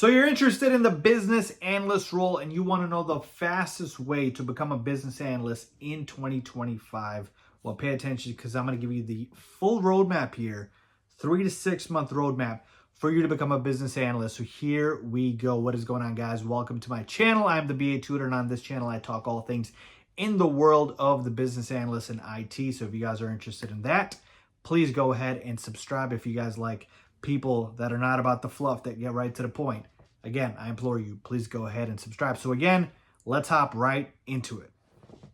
So you're interested in the business analyst role and you want to know the fastest way to become a business analyst in 2025. Well, pay attention because I'm going to give you the full roadmap here, 3 to 6 month roadmap for you to become a business analyst. So here we go. What is going on, guys? Welcome to my channel. I'm the BA Tutor, and on this channel, I talk all things in the world of the business analyst and IT. So if you guys are interested in that, please go ahead and subscribe if you guys like people that are not about the fluff, that get right to the point. Again, I implore you, please go ahead and subscribe. So again, let's hop right into it.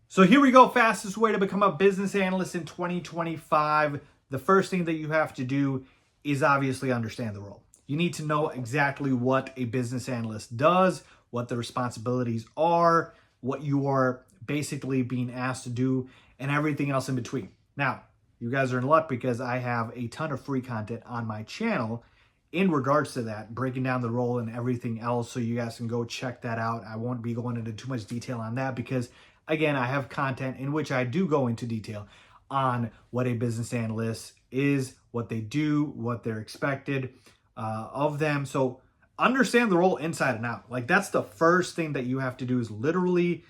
So here we go, fastest way to become a business analyst in 2025. The first thing that you have to do is obviously understand the role. You need to know exactly what a business analyst does, what the responsibilities are, what you are basically being asked to do, and everything else in between. Now, you guys are in luck because I have a ton of free content on my channel in regards to that, breaking down the role and everything else, so you guys can go check that out. I won't be going into too much detail on that because, again, I have content in which I do go into detail on what a business analyst is, what they do, what they're expected of them. So understand the role inside and out. Like, that's the first thing that you have to do, is literally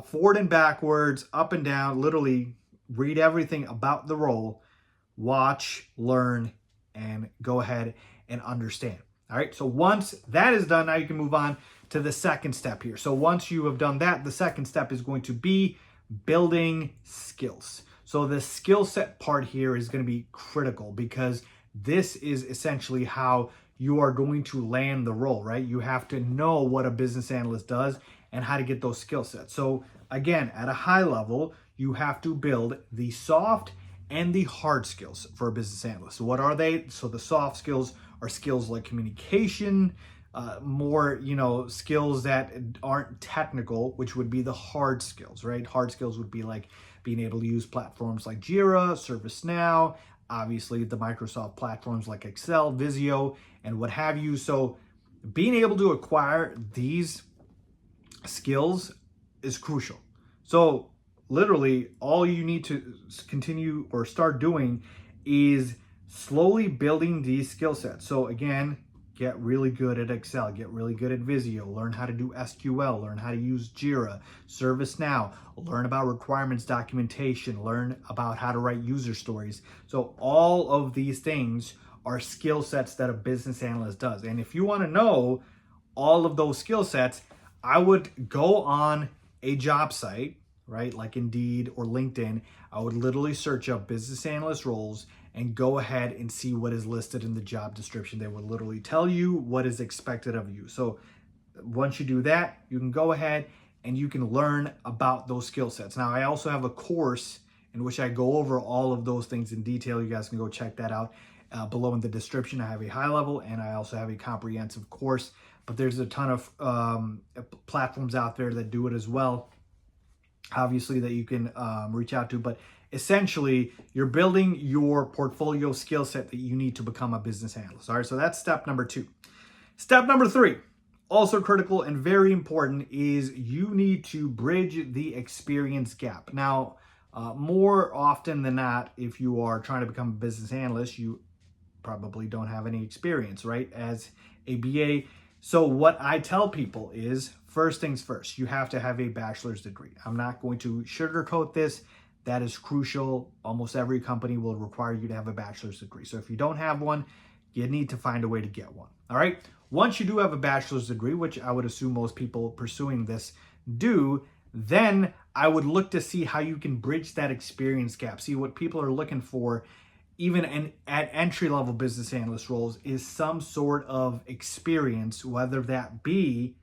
forward and backwards, up and down, literally read everything about the role, watch, learn, and go ahead and understand. All right, so once that is done, now you can move on to the second step here. So once you have done that, the second step is going to be building skills. So the skill set part here is going to be critical because this is essentially how you are going to land the role, right? You have to know what a business analyst does and how to get those skill sets. So again, at a high level, you have to build the soft and the hard skills for a business analyst. So what are they? So the soft skills are skills like communication, more, skills that aren't technical, which would be the hard skills, right? Hard skills would be like being able to use platforms like Jira, ServiceNow, obviously the Microsoft platforms like Excel, Visio, and what have you. So being able to acquire these skills is crucial. So literally all you need to continue or start doing is slowly building these skill sets. So again, get really good at Excel, get really good at Visio, learn how to do SQL, learn how to use Jira, ServiceNow, learn about requirements documentation, learn about how to write user stories. So all of these things are skill sets that a business analyst does. And if you want to know all of those skill sets, I would go on a job site, right, like Indeed or LinkedIn. I would literally search up business analyst roles and go ahead and see what is listed in the job description. They will literally tell you what is expected of you. So once you do that, you can go ahead and you can learn about those skill sets. Now, I also have a course in which I go over all of those things in detail. You guys can go check that out below in the description. I have a high level and I also have a comprehensive course, but there's a ton of platforms out there that do it as well, obviously, that you can reach out to. But essentially, you're building your portfolio skill set that you need to become a business analyst. All right, so that's step number 2. Step number 3, also critical and very important, is you need to bridge the experience gap. Now, more often than not, if you are trying to become a business analyst, you probably don't have any experience, right, as a BA. So what I tell people is, first things first, you have to have a bachelor's degree. I'm not going to sugarcoat this. That is crucial. Almost every company will require you to have a bachelor's degree. So if you don't have one, you need to find a way to get one. All right. Once you do have a bachelor's degree, which I would assume most people pursuing this do, then I would look to see how you can bridge that experience gap. See, what people are looking for, even at entry-level business analyst roles, is some sort of experience, whether that be,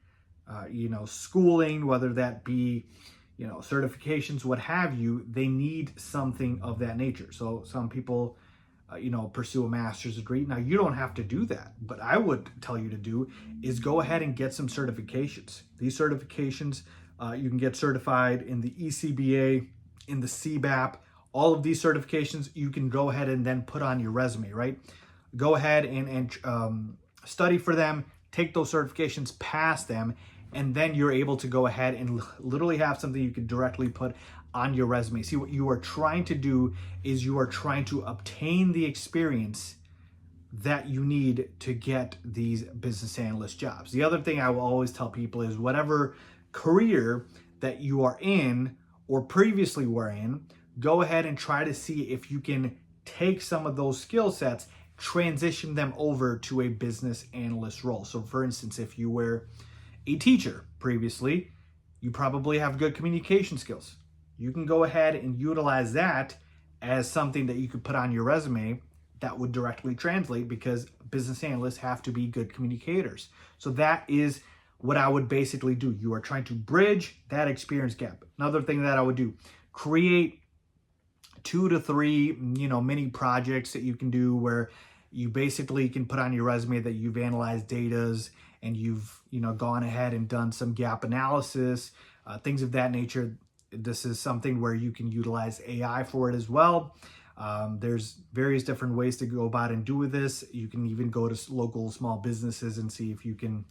schooling, whether that be, certifications, what have you. They need something of that nature. So some people, pursue a master's degree. Now, you don't have to do that, but I would tell you to do is go ahead and get some certifications. These certifications, you can get certified in the ECBA, in the CBAP. All of these certifications you can go ahead and then put on your resume, right? Go ahead and study for them, take those certifications, pass them, and then you're able to go ahead and literally have something you can directly put on your resume. See, what you are trying to do is you are trying to obtain the experience that you need to get these business analyst jobs. The other thing I will always tell people is whatever career that you are in or previously were in, go ahead and try to see if you can take some of those skill sets, transition them over to a business analyst role. So for instance, if you were a teacher previously, you probably have good communication skills. You can go ahead and utilize that as something that you could put on your resume that would directly translate, because business analysts have to be good communicators. So that is what I would basically do. You are trying to bridge that experience gap. Another thing that I would do, create 2 to 3, mini projects that you can do where you basically can put on your resume that you've analyzed datas and you've, gone ahead and done some gap analysis, things of that nature. This is something where you can utilize AI for it as well. There's various different ways to go about and do this. You can even go to local small businesses and see if you can,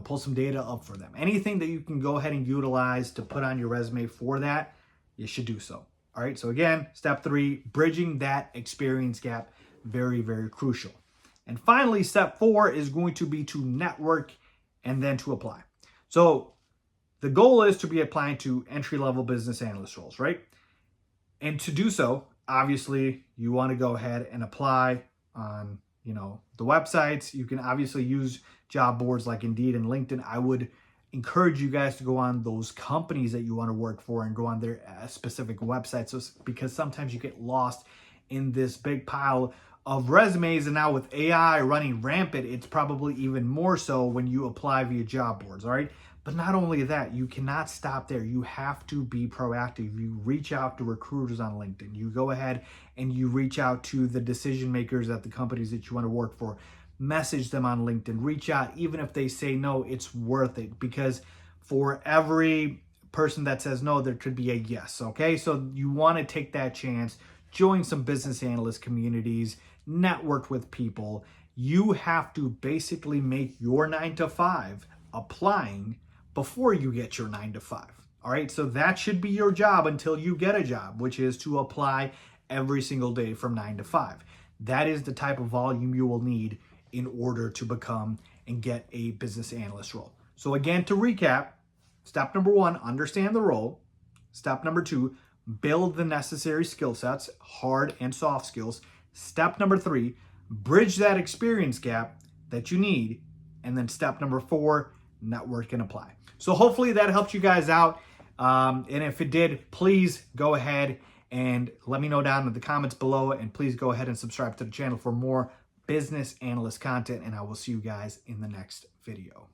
pull some data up for them. Anything that you can go ahead and utilize to put on your resume for that, you should do so. All right. So again, step 3, bridging that experience gap, very, very crucial. And finally, step 4 is going to be to network and then to apply. So the goal is to be applying to entry-level business analyst roles, right? And to do so, obviously, you want to go ahead and apply on, the websites. You can obviously use job boards like Indeed and LinkedIn. I would encourage you guys to go on those companies that you want to work for and go on their specific websites, because sometimes you get lost in this big pile of resumes. And now with AI running rampant, it's probably even more so when you apply via job boards, all right? But not only that, you cannot stop there. You have to be proactive. You reach out to recruiters on LinkedIn. You go ahead and you reach out to the decision makers at the companies that you want to work for. Message them on LinkedIn. Reach out. Even if they say no, it's worth it, because for every person that says no, there could be a yes, okay? So you want to take that chance, join some business analyst communities, network with people. You have to basically make your 9 to 5 applying before you get your 9 to 5. All right. So that should be your job until you get a job, which is to apply every single day from 9 to 5. That is the type of volume you will need in order to become and get a business analyst role. So again, to recap, step number 1, understand the role. Step number 2, build the necessary skill sets, hard and soft skills. Step number 3, bridge that experience gap that you need. And then step number 4, network and apply. So hopefully that helped you guys out. And if it did, please go ahead and let me know down in the comments below. And please go ahead and subscribe to the channel for more business analyst content. And I will see you guys in the next video.